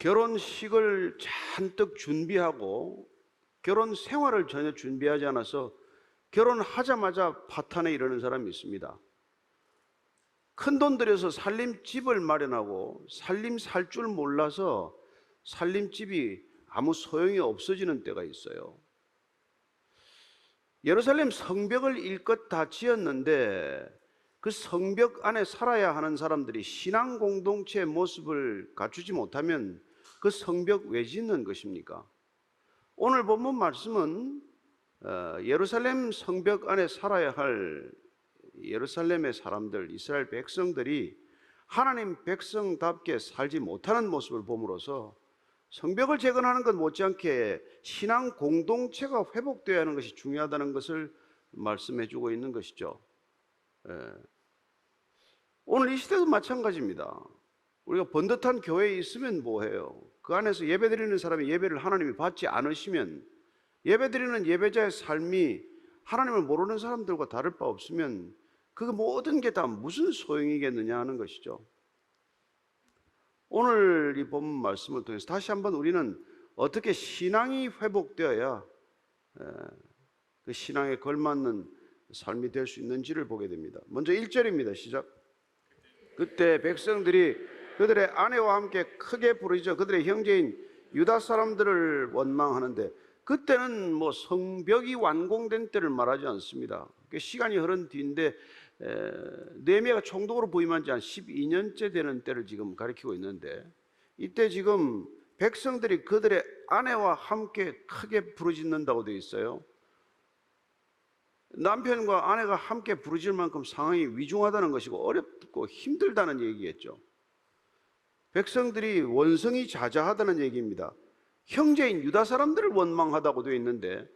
결혼식을 잔뜩 준비하고 결혼 생활을 전혀 준비하지 않아서 결혼하자마자 파탄에 이르는 사람이 있습니다. 큰돈 들여서 살림집을 마련하고 살림 살 줄 몰라서 살림집이 아무 소용이 없어지는 때가 있어요. 예루살렘 성벽을 일껏 다 지었는데 그 성벽 안에 살아야 하는 사람들이 신앙 공동체의 모습을 갖추지 못하면 그 성벽 왜 짓는 것입니까? 오늘 본문 말씀은 예루살렘 성벽 안에 살아야 할 예루살렘의 사람들, 이스라엘 백성들이 하나님 백성답게 살지 못하는 모습을 봄으로써 성벽을 재건하는 것 못지않게 신앙 공동체가 회복되어야 하는 것이 중요하다는 것을 말씀해 주고 있는 것이죠. 오늘 이 시대도 마찬가지입니다. 우리가 번듯한 교회에 있으면 뭐해요? 그 안에서 예배드리는 사람이 예배를 하나님이 받지 않으시면, 예배드리는 예배자의 삶이 하나님을 모르는 사람들과 다를 바 없으면 그 모든 게 다 무슨 소용이겠느냐 하는 것이죠. 오늘 이 본문 말씀을 통해서 다시 한번 우리는 어떻게 신앙이 회복되어야 그 신앙에 걸맞는 삶이 될 수 있는지를 보게 됩니다. 먼저 1절입니다. 시작. 그때 백성들이 그들의 아내와 함께 크게 부르짖어 그들의 형제인 유다 사람들을 원망하는데, 그때는 뭐 성벽이 완공된 때를 말하지 않습니다. 시간이 흐른 뒤인데 느헤미야가 총독으로 부임한 지 한 12년째 되는 때를 지금 가리키고 있는데, 이때 지금 백성들이 그들의 아내와 함께 크게 부르짖는다고 되어 있어요. 남편과 아내가 함께 부르짖을 만큼 상황이 위중하다는 것이고 어렵고 힘들다는 얘기겠죠. 백성들이 원성이 자자하다는 얘기입니다. 형제인 유다 사람들을 원망하다고 되어 있는데,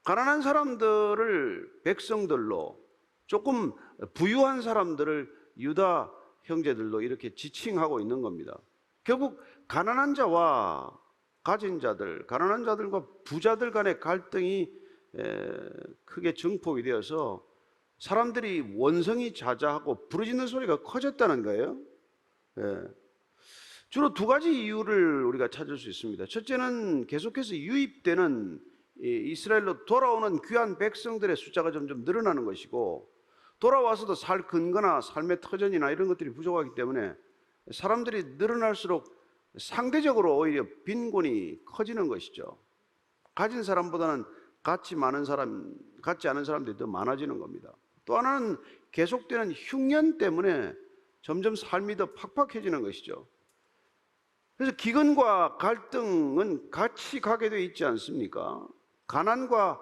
가난한 사람들을 백성들로, 조금 부유한 사람들을 유다 형제들로 이렇게 지칭하고 있는 겁니다. 결국 가난한 자와 가진 자들, 가난한 자들과 부자들 간의 갈등이 크게 증폭이 되어서 사람들이 원성이 자자하고 부르짖는 소리가 커졌다는 거예요. 주로 두 가지 이유를 우리가 찾을 수 있습니다. 첫째는 계속해서 유입되는 이스라엘로 돌아오는 귀한 백성들의 숫자가 점점 늘어나는 것이고, 돌아와서도 살 근거나 삶의 터전이나 이런 것들이 부족하기 때문에 사람들이 늘어날수록 상대적으로 오히려 빈곤이 커지는 것이죠. 가진 사람보다는 갖지 않은 사람들이 더 많아지는 겁니다. 또 하나는 계속되는 흉년 때문에 점점 삶이 더 팍팍해지는 것이죠. 그래서 기근과 갈등은 같이 가게 되어 있지 않습니까? 가난과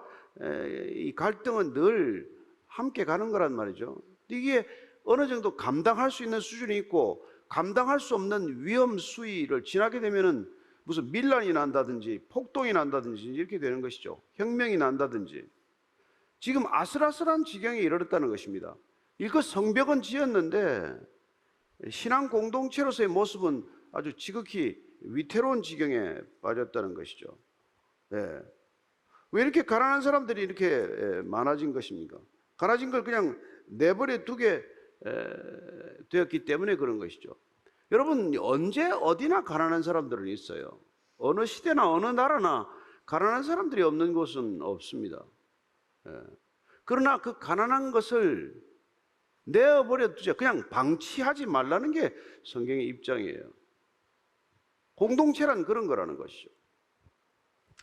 이 갈등은 늘 함께 가는 거란 말이죠. 이게 어느 정도 감당할 수 있는 수준이 있고 감당할 수 없는 위험 수위를 지나게 되면은 무슨 밀란이 난다든지 폭동이 난다든지 이렇게 되는 것이죠. 혁명이 난다든지. 지금 아슬아슬한 지경에 이르렀다는 것입니다. 일껏 성벽은 지었는데 신앙 공동체로서의 모습은 아주 지극히 위태로운 지경에 빠졌다는 것이죠. 왜 이렇게 가난한 사람들이 이렇게 많아진 것입니까? 가난해진 걸 그냥 내버려 두게 되었기 때문에 그런 것이죠. 여러분, 언제 어디나 가난한 사람들은 있어요. 어느 시대나 어느 나라나 가난한 사람들이 없는 곳은 없습니다. 그러나 그 가난한 것을 내어버려 두자, 그냥 방치하지 말라는 게 성경의 입장이에요. 공동체란 그런 거라는 것이죠.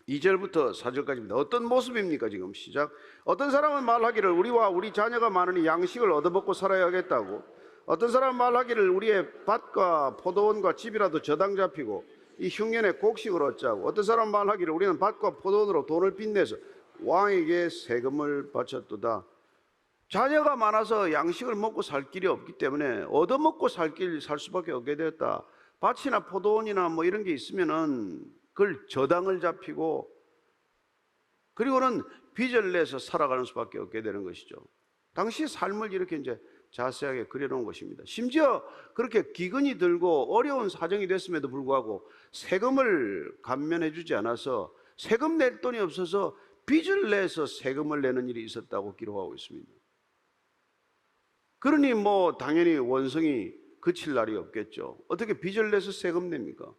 2절부터 4절까지입니다. 어떤 모습입니까? 지금 시작. 어떤 사람은 말하기를 우리와 우리 자녀가 많으니 양식을 얻어먹고 살아야겠다고, 어떤 사람은 말하기를 우리의 밭과 포도원과 집이라도 저당 잡히고 이 흉년에 곡식을 얻자고, 어떤 사람은 말하기를 우리는 밭과 포도원으로 돈을 빚내서 왕에게 세금을 바쳤도다. 자녀가 많아서 양식을 먹고 살 길이 없기 때문에 얻어먹고 살 수밖에 없게 되었다. 밭이나 포도원이나 뭐 이런 게 있으면은 그걸 저당을 잡히고, 그리고는 빚을 내서 살아가는 수밖에 없게 되는 것이죠. 당시 삶을 이렇게 이제 자세하게 그려놓은 것입니다. 심지어 그렇게 기근이 들고 어려운 사정이 됐음에도 불구하고 세금을 감면해 주지 않아서, 세금 낼 돈이 없어서 빚을 내서 세금을 내는 일이 있었다고 기록하고 있습니다. 그러니 뭐 당연히 원성이 그칠 날이 없겠죠. 어떻게 빚을 내서 세금 냅니까?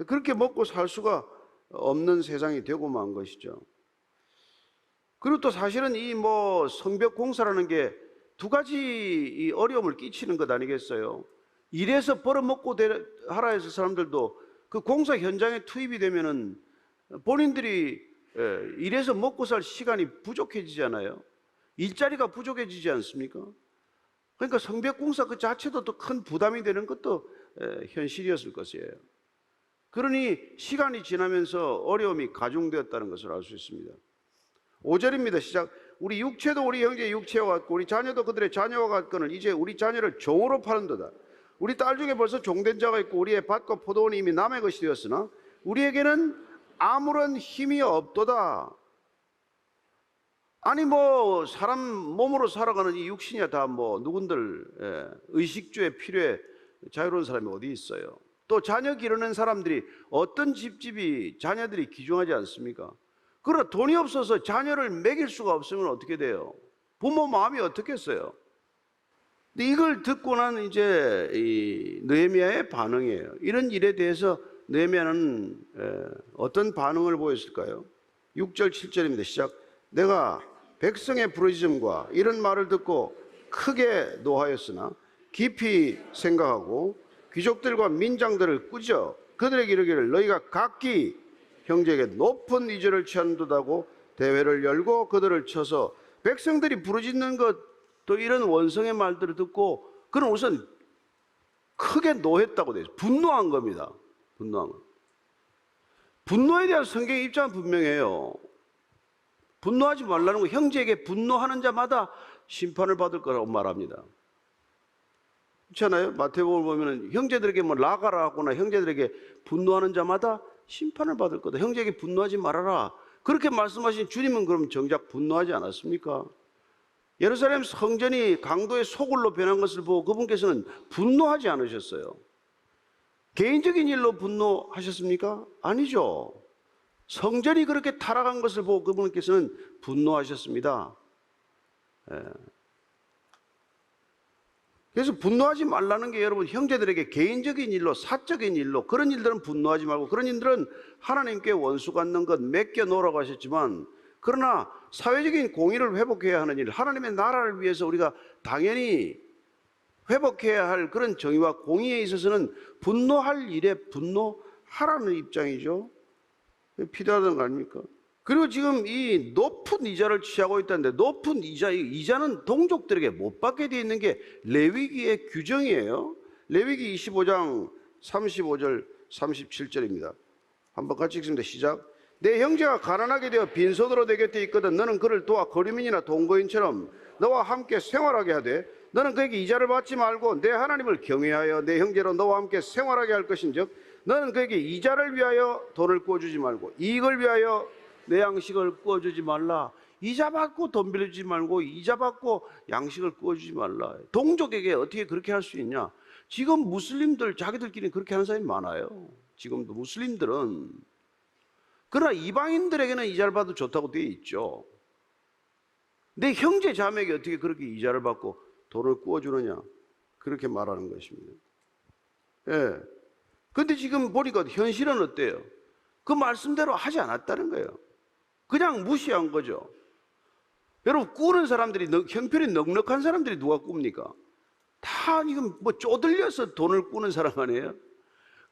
그렇게 먹고 살 수가 없는 세상이 되고 만 것이죠. 그리고 또 사실은 이 성벽 공사라는 게 두 가지 이 어려움을 끼치는 것 아니겠어요? 일해서 벌어먹고 하라 해서 사람들도 그 공사 현장에 투입이 되면은 본인들이 일해서 먹고 살 시간이 부족해지잖아요. 일자리가 부족해지지 않습니까? 그러니까 성벽 공사 그 자체도 또 큰 부담이 되는 것도 현실이었을 것이에요. 그러니 시간이 지나면서 어려움이 가중되었다는 것을 알 수 있습니다. 5절입니다. 시작. 우리 육체도 우리 형제의 육체와 같고 우리 자녀도 그들의 자녀와 같거늘 이제 우리 자녀를 종으로 파는도다. 우리 딸 중에 벌써 종된 자가 있고 우리의 밭과 포도원이 이미 남의 것이 되었으나 우리에게는 아무런 힘이 없도다. 아니 사람 몸으로 살아가는 이 육신이야 다 누군들 의식주의 필요에 자유로운 사람이 어디 있어요? 또 자녀 기르는 사람들이 어떤 집집이 자녀들이 귀중하지 않습니까? 그러나 돈이 없어서 자녀를 먹일 수가 없으면 어떻게 돼요? 부모 마음이 어떻겠어요? 근데 이걸 듣고 난 이제 이 느헤미야의 반응이에요. 이런 일에 대해서 느헤미야는 어떤 반응을 보였을까요? 6절 7절입니다. 시작. 내가 백성의 부르짖음과 이런 말을 듣고 크게 노하였으나 깊이 생각하고 귀족들과 민장들을 꾸짖어 그들에게 이르기를 너희가 각기 형제에게 높은 위조를 취한듯하고 대회를 열고 그들을 쳐서 백성들이 부르짖는 것 또 이런 원성의 말들을 듣고 그는 우선 크게 노했다고 되어 있어요. 분노한 겁니다. 분노한 것. 분노에 대한 성경의 입장은 분명해요. 분노하지 말라는 거, 형제에게 분노하는 자마다 심판을 받을 거라고 말합니다. 그렇잖아요? 마태복음을 보면 형제들에게 나가라 하거나 형제들에게 분노하는 자마다 심판을 받을 거다. 형제에게 분노하지 말아라. 그렇게 말씀하신 주님은 그럼 정작 분노하지 않았습니까? 예루살렘 성전이 강도의 소굴로 변한 것을 보고 그분께서는 분노하지 않으셨어요. 개인적인 일로 분노하셨습니까? 아니죠. 성전이 그렇게 타락한 것을 보고 그분께서는 분노하셨습니다. 그래서 분노하지 말라는 게 여러분 형제들에게 개인적인 일로 사적인 일로 그런 일들은 분노하지 말고 그런 일들은 하나님께 원수 갖는 것 맡겨놓으라고 하셨지만 그러나 사회적인 공의를 회복해야 하는 일 하나님의 나라를 위해서 우리가 당연히 회복해야 할 그런 정의와 공의에 있어서는 분노할 일에 분노하라는 입장이죠. 필요하다는 거 아닙니까? 그리고 지금 이 높은 이자를 취하고 있다는데 높은 이자는 동족들에게 못 받게 되어 있는 게 레위기의 규정이에요. 레위기 25장 35절 37절입니다. 한번 같이 읽습니다. 시작. 내 형제가 가난하게 되어 빈손으로 내 곁에 있거든 너는 그를 도와 거류민이나 동거인처럼 너와 함께 생활하게 하되 너는 그에게 이자를 받지 말고 내 하나님을 경외하여 내 형제로 너와 함께 생활하게 할 것인즉 너는 그에게 이자를 위하여 돈을 구워주지 말고 이익을 위하여 내 양식을 구워주지 말라. 이자 받고 돈 빌려주지 말고 이자 받고 양식을 구워주지 말라. 동족에게 어떻게 그렇게 할 수 있냐? 지금 무슬림들 자기들끼리 그렇게 하는 사람이 많아요. 지금도 무슬림들은. 그러나 이방인들에게는 이자를 받아도 좋다고 되어 있죠. 내 형제 자매에게 어떻게 그렇게 이자를 받고 돈을 구워주느냐? 그렇게 말하는 것입니다. 예. 근데 지금 보니까 현실은 어때요? 그 말씀대로 하지 않았다는 거예요. 그냥 무시한 거죠. 여러분 꾸는 사람들이 형편이 넉넉한 사람들이 누가 꿉니까? 다 지금 쪼들려서 돈을 꾸는 사람 아니에요?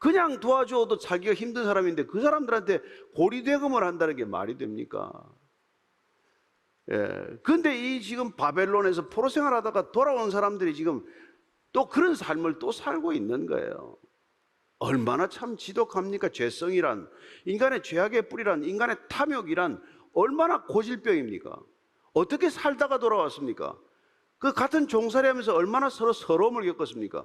그냥 도와줘도 살기가 힘든 사람인데 그 사람들한테 고리대금을 한다는 게 말이 됩니까? 예. 근데 이 지금 바벨론에서 포로 생활하다가 돌아온 사람들이 지금 또 그런 삶을 또 살고 있는 거예요. 얼마나 참 지독합니까? 죄성이란, 인간의 죄악의 뿌리란, 인간의 탐욕이란 얼마나 고질병입니까? 어떻게 살다가 돌아왔습니까? 그 같은 종살이 하면서 얼마나 서로 서러움을 겪었습니까?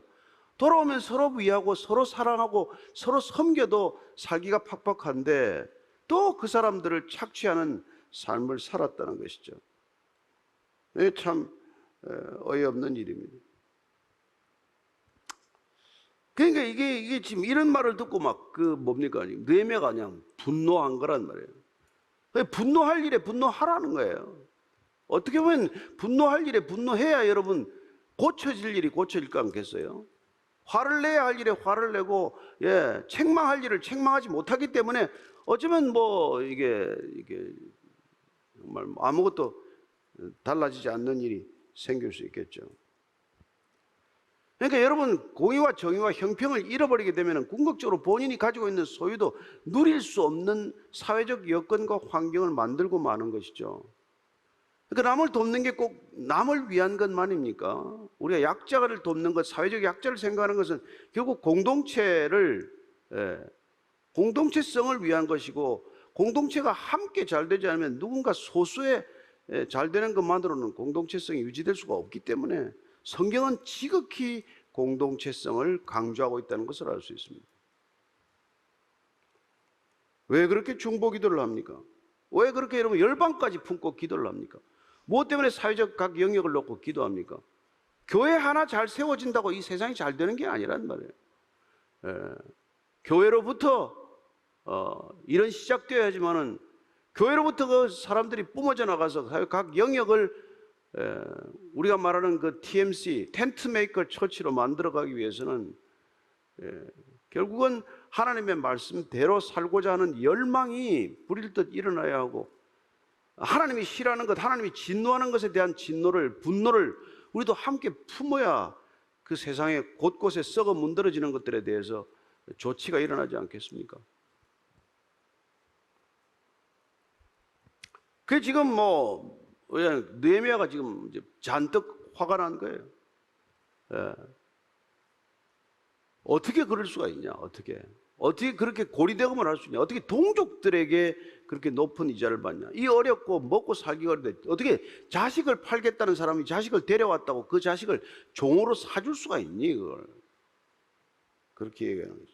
돌아오면 서로 위하고 서로 사랑하고 서로 섬겨도 살기가 팍팍한데 또 그 사람들을 착취하는 삶을 살았다는 것이죠. 이게 참 어이없는 일입니다. 그러니까 이게 지금 이런 말을 듣고 막 뭡니까? 느헤미야가 그냥 분노한 거란 말이에요. 분노할 일에 분노하라는 거예요. 어떻게 보면 분노할 일에 분노해야 여러분 고쳐질 일이 고쳐질 거 않겠어요? 화를 내야 할 일에 화를 내고, 책망할 일을 책망하지 못하기 때문에 어쩌면 뭐 이게 정말 아무것도 달라지지 않는 일이 생길 수 있겠죠. 그러니까 여러분, 공의와 정의와 형평을 잃어버리게 되면 궁극적으로 본인이 가지고 있는 소유도 누릴 수 없는 사회적 여건과 환경을 만들고 마는 것이죠. 그러니까 남을 돕는 게 꼭 남을 위한 것만입니까? 우리가 약자를 돕는 것, 사회적 약자를 생각하는 것은 결국 공동체성을 위한 것이고, 공동체가 함께 잘 되지 않으면 누군가 소수의 잘 되는 것만으로는 공동체성이 유지될 수가 없기 때문에 성경은 지극히 공동체성을 강조하고 있다는 것을 알 수 있습니다. 왜 그렇게 중보 기도를 합니까? 왜 그렇게 여러분 열방까지 품고 기도를 합니까? 무엇 때문에 사회적 각 영역을 놓고 기도합니까? 교회 하나 잘 세워진다고 이 세상이 잘 되는 게 아니란 말이에요. 교회로부터 일은 시작되어야지만은 교회로부터 그 사람들이 뿜어져 나가서 각 영역을 우리가 말하는 그 TMC, 텐트 메이커 처치로 만들어가기 위해서는 결국은 하나님의 말씀대로 살고자 하는 열망이 불일 듯 일어나야 하고, 하나님이 싫어하는 것, 하나님이 진노하는 것에 대한 분노를 우리도 함께 품어야 그 세상에 곳곳에 썩어 문드러지는 것들에 대해서 조치가 일어나지 않겠습니까? 그게 지금 느헤미야가 지금 이제 잔뜩 화가 난 거예요. 어떻게 그럴 수가 있냐? 어떻게 그렇게 고리대금을 할 수 있냐? 어떻게 동족들에게 그렇게 높은 이자를 받냐? 이 어렵고 먹고 살기가 어려운데 어떻게 자식을 팔겠다는 사람이 자식을 데려왔다고 그 자식을 종으로 사줄 수가 있니? 그걸 그렇게 얘기하는 거죠.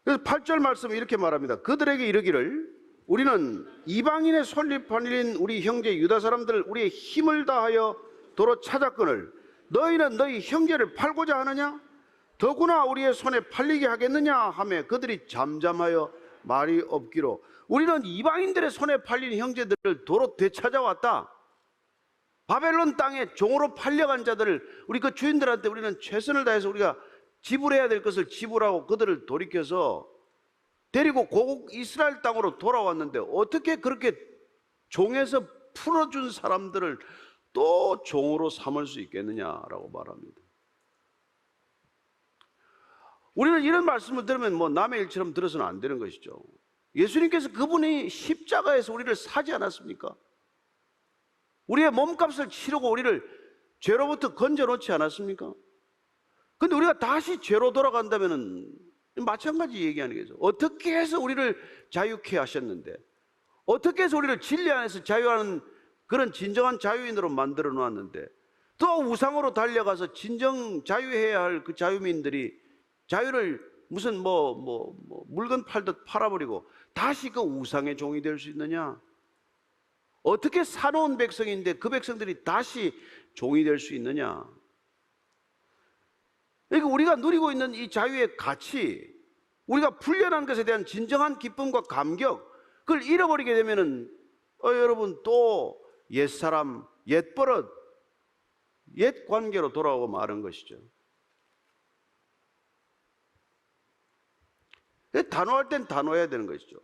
그래서 8절 말씀은 이렇게 말합니다. 그들에게 이르기를, 우리는 이방인의 솔잎한 일인 우리 형제 유다 사람들 우리의 힘을 다하여 도로 찾았거늘 너희는 너희 형제를 팔고자 하느냐? 더구나 우리의 손에 팔리게 하겠느냐 하며 그들이 잠잠하여 말이 없기로, 우리는 이방인들의 손에 팔린 형제들을 도로 되찾아왔다. 바벨론 땅에 종으로 팔려간 자들을 우리 그 주인들한테 우리는 최선을 다해서 우리가 지불해야 될 것을 지불하고 그들을 돌이켜서 데리고 고국 이스라엘 땅으로 돌아왔는데 어떻게 그렇게 종에서 풀어준 사람들을 또 종으로 삼을 수 있겠느냐라고 말합니다. 우리는 이런 말씀을 들으면 남의 일처럼 들어서는 안 되는 것이죠. 예수님께서 그분이 십자가에서 우리를 사지 않았습니까? 우리의 몸값을 치르고 우리를 죄로부터 건져놓지 않았습니까? 근데 우리가 다시 죄로 돌아간다면 마찬가지 얘기하는 거죠. 어떻게 해서 우리를 자유케 하셨는데, 어떻게 해서 우리를 진리 안에서 자유하는 그런 진정한 자유인으로 만들어 놓았는데, 또 우상으로 달려가서 진정 자유해야 할 그 자유민들이 자유를 무슨 물건 팔듯 팔아버리고 다시 그 우상의 종이 될 수 있느냐? 어떻게 사놓은 백성인데 그 백성들이 다시 종이 될 수 있느냐? 그러니까 우리가 누리고 있는 이 자유의 가치, 우리가 풀려난 것에 대한 진정한 기쁨과 감격, 그걸 잃어버리게 되면은 여러분 또 옛사람, 옛버릇, 옛 관계로 돌아오고 마는 것이죠. 단호할 땐 단호해야 되는 것이죠.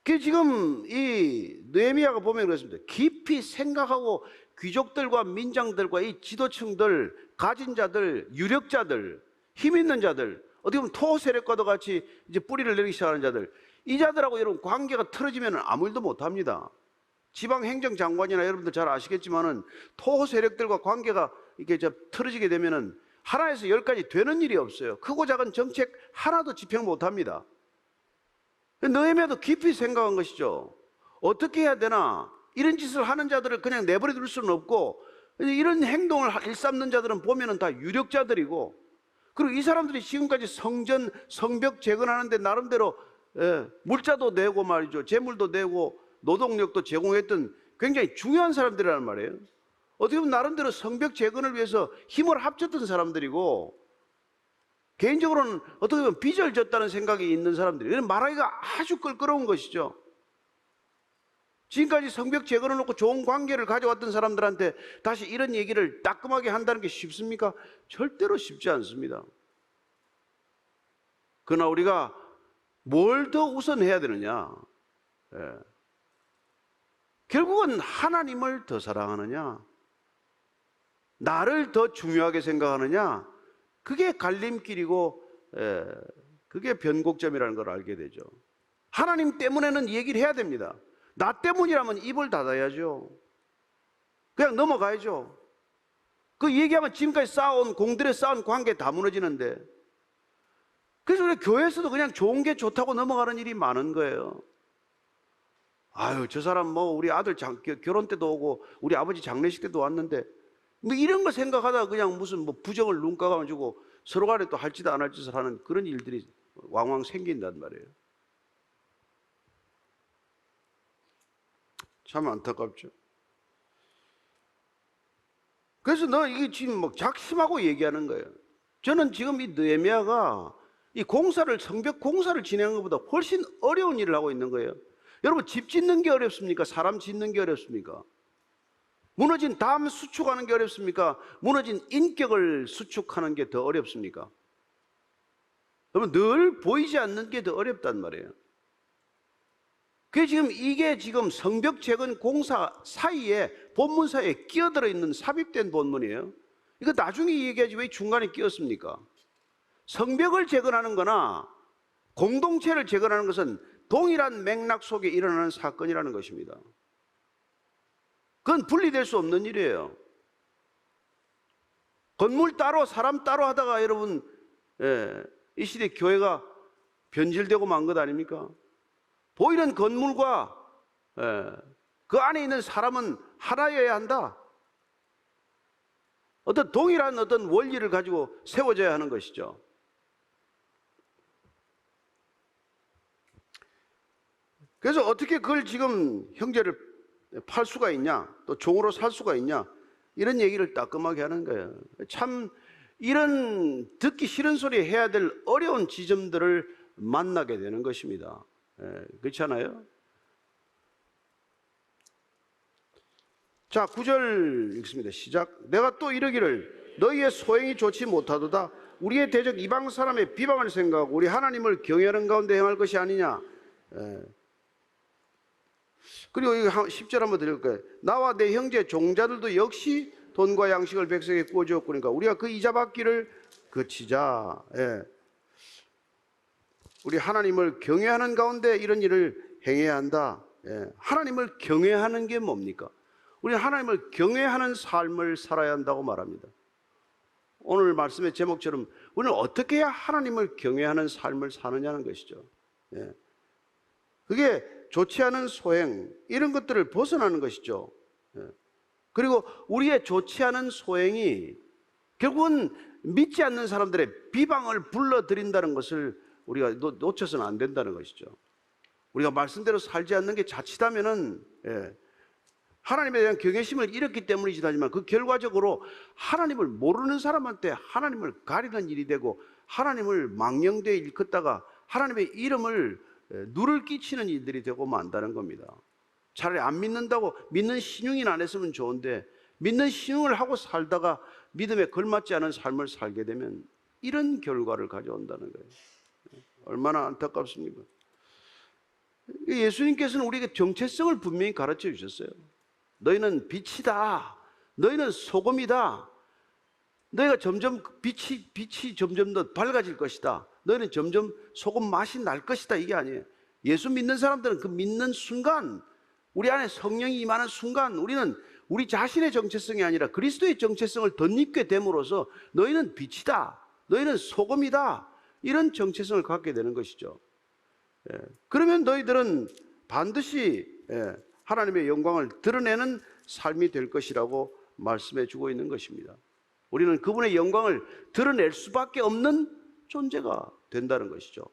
그 지금 이 느헤미야가 보면 그렇습니다. 깊이 생각하고 귀족들과 민장들과 이 지도층들, 가진 자들, 유력자들, 힘 있는 자들, 어떻게 보면 토호 세력과도 같이 이제 뿌리를 내리기 시작하는 자들, 이 자들하고 여러분 관계가 틀어지면 아무 일도 못 합니다. 지방 행정장관이나 여러분들 잘 아시겠지만은 토호 세력들과 관계가 이렇게 틀어지게 되면은 하나에서 10까지 되는 일이 없어요. 크고 작은 정책 하나도 집행 못 합니다. 느헤미야도 깊이 생각한 것이죠. 어떻게 해야 되나? 이런 짓을 하는 자들을 그냥 내버려 둘 수는 없고, 이런 행동을 일삼는 자들은 보면은 다 유력자들이고, 그리고 이 사람들이 지금까지 성벽 재건하는데 나름대로 물자도 내고 말이죠. 재물도 내고 노동력도 제공했던 굉장히 중요한 사람들이란 말이에요. 어떻게 보면 나름대로 성벽 재건을 위해서 힘을 합쳤던 사람들이고, 개인적으로는 어떻게 보면 빚을 졌다는 생각이 있는 사람들이, 말하기가 아주 껄끄러운 것이죠. 지금까지 성벽 재건해 놓고 좋은 관계를 가져왔던 사람들한테 다시 이런 얘기를 따끔하게 한다는 게 쉽습니까? 절대로 쉽지 않습니다. 그러나 우리가 뭘 더 우선해야 되느냐? 예. 결국은 하나님을 더 사랑하느냐, 나를 더 중요하게 생각하느냐, 그게 갈림길이고 그게 변곡점이라는 걸 알게 되죠. 하나님 때문에는 얘기를 해야 됩니다. 나 때문이라면 입을 닫아야죠. 그냥 넘어가야죠. 그 얘기하면 지금까지 쌓아온 공들여 쌓은 관계 다 무너지는데, 그래서 우리 교회에서도 그냥 좋은 게 좋다고 넘어가는 일이 많은 거예요. 아유, 저 사람 뭐 우리 아들 결혼 때도 오고 우리 아버지 장례식 때도 왔는데, 뭐 이런 거 생각하다가 그냥 무슨 뭐 부정을 눈 감아가지고 서로 간에 또 할 짓 안 할 짓을 하는 그런 일들이 왕왕 생긴단 말이에요. 참 안타깝죠. 그래서 너 이게 지금 막 작심하고 얘기하는 거예요. 저는 지금 이 느헤미야가 이 공사를, 성벽 공사를 진행한 것보다 훨씬 어려운 일을 하고 있는 거예요. 여러분, 집 짓는 게 어렵습니까? 사람 짓는 게 어렵습니까? 무너진 담 수축하는 게 어렵습니까? 무너진 인격을 수축하는 게 더 어렵습니까? 여러분, 늘 보이지 않는 게 더 어렵단 말이에요. 그게 지금 이게 지금 성벽 재건 공사 사이에, 본문 사이에 끼어들어 있는 삽입된 본문이에요. 이거 나중에 얘기하지 왜 중간에 끼었습니까? 성벽을 재건하는 거나 공동체를 재건하는 것은 동일한 맥락 속에 일어나는 사건이라는 것입니다. 그건 분리될 수 없는 일이에요. 건물 따로 사람 따로 하다가 여러분, 이 시대 교회가 변질되고 만 것 아닙니까? 보이는 건물과 그 안에 있는 사람은 하나여야 한다. 어떤 동일한 어떤 원리를 가지고 세워져야 하는 것이죠. 그래서 어떻게 그걸 지금 형제를 팔 수가 있냐, 또 종으로 살 수가 있냐, 이런 얘기를 따끔하게 하는 거예요. 참 이런 듣기 싫은 소리 해야 될 어려운 지점들을 만나게 되는 것입니다. 그렇지 않아요? 자, 9절 읽습니다. 시작. 내가 또 이르기를 너희의 소행이 좋지 못하도다. 우리의 대적 이방 사람의 비방을 생각하고 우리 하나님을 경외하는 가운데 행할 것이 아니냐. 그리고 이거 10절 한번 드릴까요? 나와 내 형제 종자들도 역시 돈과 양식을 백성에게 구워주었으니까 우리가 그 이자 받기를 그치자. 우리 하나님을 경외하는 가운데 이런 일을 행해야 한다. 하나님을 경외하는 게 뭡니까? 우리 하나님을 경외하는 삶을 살아야 한다고 말합니다. 오늘 말씀의 제목처럼 우리는 어떻게 해야 하나님을 경외하는 삶을 사느냐는 것이죠. 그게 좋지 않은 소행, 이런 것들을 벗어나는 것이죠. 그리고 우리의 좋지 않은 소행이 결국은 믿지 않는 사람들의 비방을 불러들인다는 것을 우리가 놓쳐서는 안 된다는 것이죠. 우리가 말씀대로 살지 않는 게 자칫하면은 하나님에 대한 경외심을 잃었기 때문이긴 하지만 그 결과적으로 하나님을 모르는 사람한테 하나님을 가리는 일이 되고 하나님을 망령되어 일컫다가 하나님의 이름을 누를 끼치는 일들이 되고 만다는 겁니다. 차라리 안 믿는다고 믿는 신용이나 안 했으면 좋은데 믿는 신용을 하고 살다가 믿음에 걸맞지 않은 삶을 살게 되면 이런 결과를 가져온다는 거예요. 얼마나 안타깝습니까? 예수님께서는 우리에게 정체성을 분명히 가르쳐 주셨어요. 너희는 빛이다. 너희는 소금이다. 너희가 점점 빛이 점점 더 밝아질 것이다. 너희는 점점 소금 맛이 날 것이다. 이게 아니에요. 예수 믿는 사람들은 그 믿는 순간, 우리 안에 성령이 임하는 순간 우리는 우리 자신의 정체성이 아니라 그리스도의 정체성을 덧입게 됨으로써 너희는 빛이다. 너희는 소금이다. 이런 정체성을 갖게 되는 것이죠. 그러면 너희들은 반드시 하나님의 영광을 드러내는 삶이 될 것이라고 말씀해 주고 있는 것입니다. 우리는 그분의 영광을 드러낼 수밖에 없는 존재가 된다는 것이죠.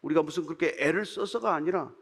우리가 무슨 그렇게 애를 써서가 아니라.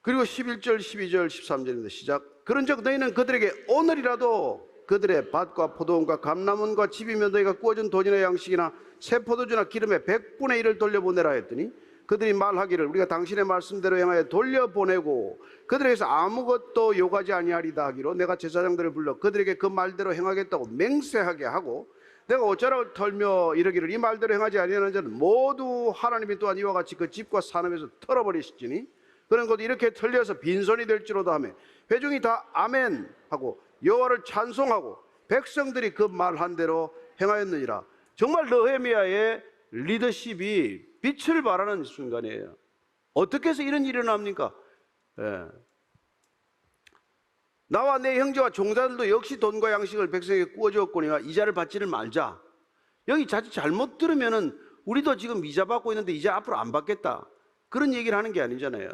그리고 11절, 12절, 13절입니다. 시작. 그런즉 너희는 그들에게 오늘이라도 그들의 밭과 포도원과 감람원과 집이며 너희가 구워준 돈이나 양식이나 새 포도주나 기름의 100분의 1을 돌려보내라 했더니 그들이 말하기를 우리가 당신의 말씀대로 행하여 돌려보내고 그들에게서 아무것도 요구하지 아니하리다 하기로 내가 제사장들을 불러 그들에게 그 말대로 행하겠다고 맹세하게 하고 내가 옷자락을 털며 이르기를 이 말대로 행하지 아니하는 자는 모두 하나님이 또한 이와 같이 그 집과 산업에서 털어버리시지니 그는 곧 이렇게 털려서 빈손이 될지로다 하며 회중이 다 아멘 하고 여호와를 찬송하고 백성들이 그 말한 대로 행하였느니라. 정말 느헤미야의 리더십이 빛을 발하는 순간이에요. 어떻게 해서 이런 일이 일어납니까? 나와 내 형제와 종자들도 역시 돈과 양식을 백성에게 구워주었거니와 이자를 받지를 말자. 여기 자칫 잘못 들으면은 우리도 지금 이자 받고 있는데 이자 앞으로 안 받겠다, 그런 얘기를 하는 게 아니잖아요.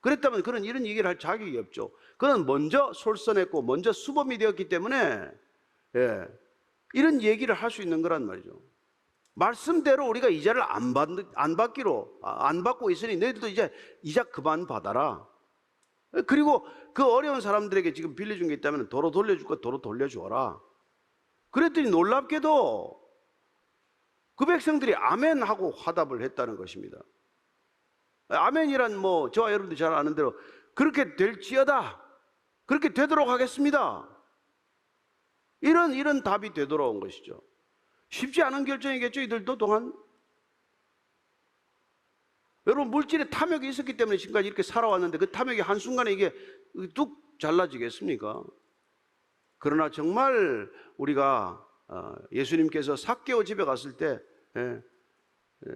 그랬다면 그는 이런 얘기를 할 자격이 없죠. 그는 먼저 솔선했고 먼저 수범이 되었기 때문에 이런 얘기를 할 수 있는 거란 말이죠. 말씀대로 우리가 이자를 안 받고 있으니 너희들도 이제 이자 그만 받아라. 그리고 그 어려운 사람들에게 지금 빌려준 게 있다면 도로 돌려줄 거 도로 돌려주어라. 그랬더니 놀랍게도 그 백성들이 아멘 하고 화답을 했다는 것입니다. 아멘이란 뭐 저와 여러분들이 잘 아는 대로 그렇게 될지어다, 그렇게 되도록 하겠습니다, 이런 답이 되돌아온 것이죠. 쉽지 않은 결정이겠죠. 이들도 동안 여러분 물질의 탐욕이 있었기 때문에 지금까지 이렇게 살아왔는데 그 탐욕이 한순간에 이게 뚝 잘라지겠습니까? 그러나 정말 우리가 예수님께서 삭개오 집에 갔을 때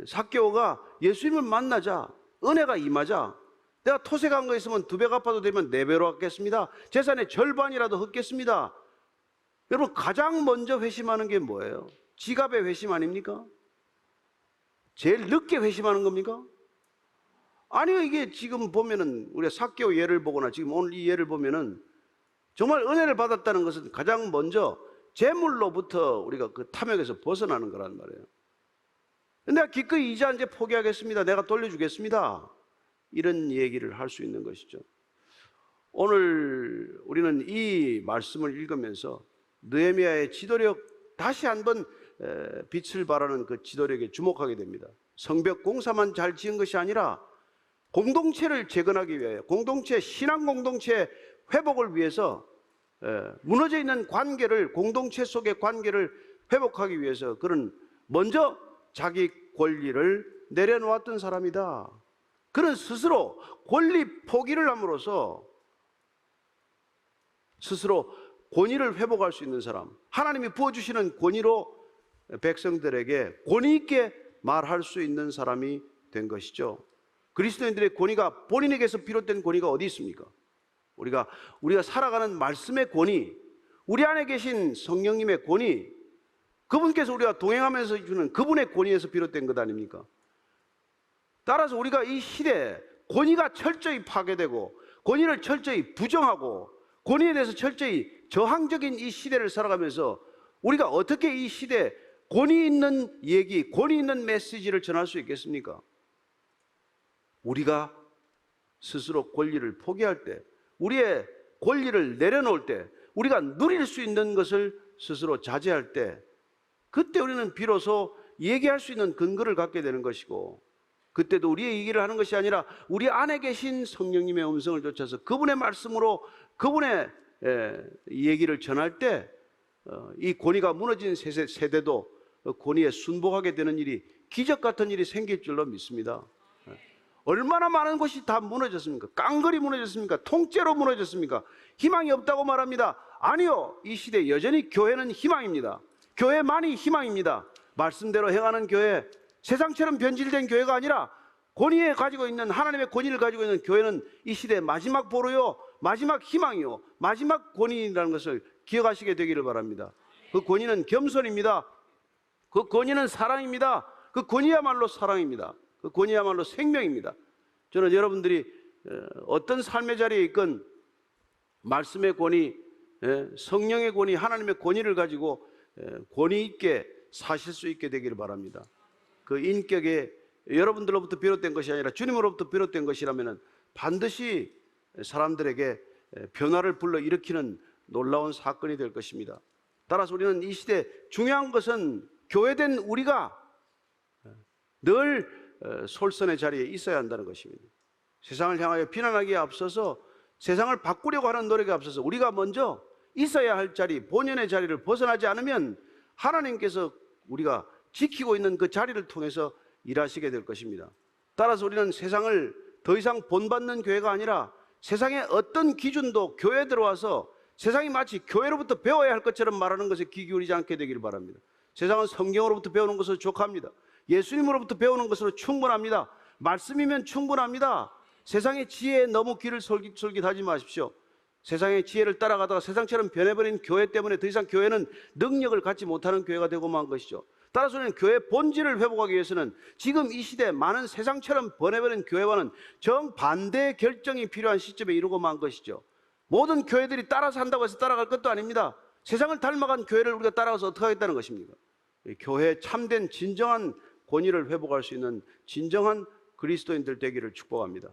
삭개오가 예수님을 만나자 은혜가 임하자 내가 토색한 거 있으면 2배 갚아도 되면 4배로 갚겠습니다, 재산의 절반이라도 헛겠습니다. 여러분 가장 먼저 회심하는 게 뭐예요? 지갑의 회심 아닙니까? 제일 늦게 회심하는 겁니까? 아니요, 이게 지금 보면은 우리가 삭개오 예를 보거나 지금 오늘 이 예를 보면은 정말 은혜를 받았다는 것은 가장 먼저 재물로부터 우리가 그 탐욕에서 벗어나는 거란 말이에요. 내가 기꺼이 이자 이제 포기하겠습니다, 내가 돌려주겠습니다, 이런 얘기를 할 수 있는 것이죠. 오늘 우리는 이 말씀을 읽으면서 느헤미야의 지도력, 다시 한번 빛을 발하는 그 지도력에 주목하게 됩니다. 성벽 공사만 잘 지은 것이 아니라 공동체를 재건하기 위하여, 공동체, 신앙 공동체 회복을 위해서 무너져 있는 관계를, 공동체 속의 관계를 회복하기 위해서 그는 먼저 자기 권리를 내려놓았던 사람이다. 그는 스스로 권리 포기를 함으로써 스스로 권위를 회복할 수 있는 사람, 하나님이 부어주시는 권위로 백성들에게 권위 있게 말할 수 있는 사람이 된 것이죠. 그리스도인들의 권위가, 본인에게서 비롯된 권위가 어디 있습니까? 우리가 살아가는 말씀의 권위, 우리 안에 계신 성령님의 권위, 그분께서 우리가 동행하면서 주는 그분의 권위에서 비롯된 것 아닙니까? 따라서 우리가 이 시대에 권위가 철저히 파괴되고 권위를 철저히 부정하고 권위에 대해서 철저히 저항적인 이 시대를 살아가면서 우리가 어떻게 이 시대에 권위 있는 얘기, 권위 있는 메시지를 전할 수 있겠습니까? 우리가 스스로 권리를 포기할 때, 우리의 권리를 내려놓을 때, 우리가 누릴 수 있는 것을 스스로 자제할 때, 그때 우리는 비로소 얘기할 수 있는 근거를 갖게 되는 것이고, 그때도 우리의 얘기를 하는 것이 아니라 우리 안에 계신 성령님의 음성을 쫓아서 그분의 말씀으로 그분의 얘기를 전할 때 이 권위가 무너진 세대도 권위에 순복하게 되는 일이, 기적 같은 일이 생길 줄로 믿습니다. 얼마나 많은 것이 다 무너졌습니까? 깡그리 무너졌습니까? 통째로 무너졌습니까? 희망이 없다고 말합니다. 아니요, 이 시대 여전히 교회는 희망입니다. 교회만이 희망입니다. 말씀대로 행하는 교회, 세상처럼 변질된 교회가 아니라 권위에 가지고 있는, 하나님의 권위를 가지고 있는 교회는 이 시대의 마지막 보루요, 마지막 희망이요, 마지막 권위라는 것을 기억하시게 되기를 바랍니다. 그 권위는 겸손입니다. 그 권위는 사랑입니다. 그 권위야말로 사랑입니다. 그 권위야말로 생명입니다. 저는 여러분들이 어떤 삶의 자리에 있건 말씀의 권위, 성령의 권위, 하나님의 권위를 가지고 권위 있게 사실 수 있게 되기를 바랍니다. 그 인격에 여러분들로부터 비롯된 것이 아니라 주님으로부터 비롯된 것이라면 반드시 사람들에게 변화를 불러일으키는 놀라운 사건이 될 것입니다. 따라서 우리는 이 시대 중요한 것은 교회된 우리가 늘 솔선의 자리에 있어야 한다는 것입니다. 세상을 향하여 비난하기에 앞서서, 세상을 바꾸려고 하는 노력에 앞서서 우리가 먼저 있어야 할 자리, 본연의 자리를 벗어나지 않으면 하나님께서 우리가 지키고 있는 그 자리를 통해서 일하시게 될 것입니다. 따라서 우리는 세상을 더 이상 본받는 교회가 아니라 세상의 어떤 기준도 교회에 들어와서 세상이 마치 교회로부터 배워야 할 것처럼 말하는 것에 귀 기울이지 않게 되기를 바랍니다. 세상은 성경으로부터 배우는 것으로 족합니다. 예수님으로부터 배우는 것으로 충분합니다. 말씀이면 충분합니다. 세상의 지혜에 너무 귀를 솔깃하지 마십시오. 세상의 지혜를 따라가다가 세상처럼 변해버린 교회 때문에 더 이상 교회는 능력을 갖지 못하는 교회가 되고 만 것이죠. 따라서 우리는 교회의 본질을 회복하기 위해서는 지금 이 시대 많은 세상처럼 변해버린 교회와는 정반대의 결정이 필요한 시점에 이루고 만 것이죠. 모든 교회들이 따라서 한다고 해서 따라갈 것도 아닙니다. 세상을 닮아간 교회를 우리가 따라가서 어떻게 하겠다는 것입니까? 교회의 참된 진정한 권위를 회복할 수 있는 진정한 그리스도인들 되기를 축복합니다.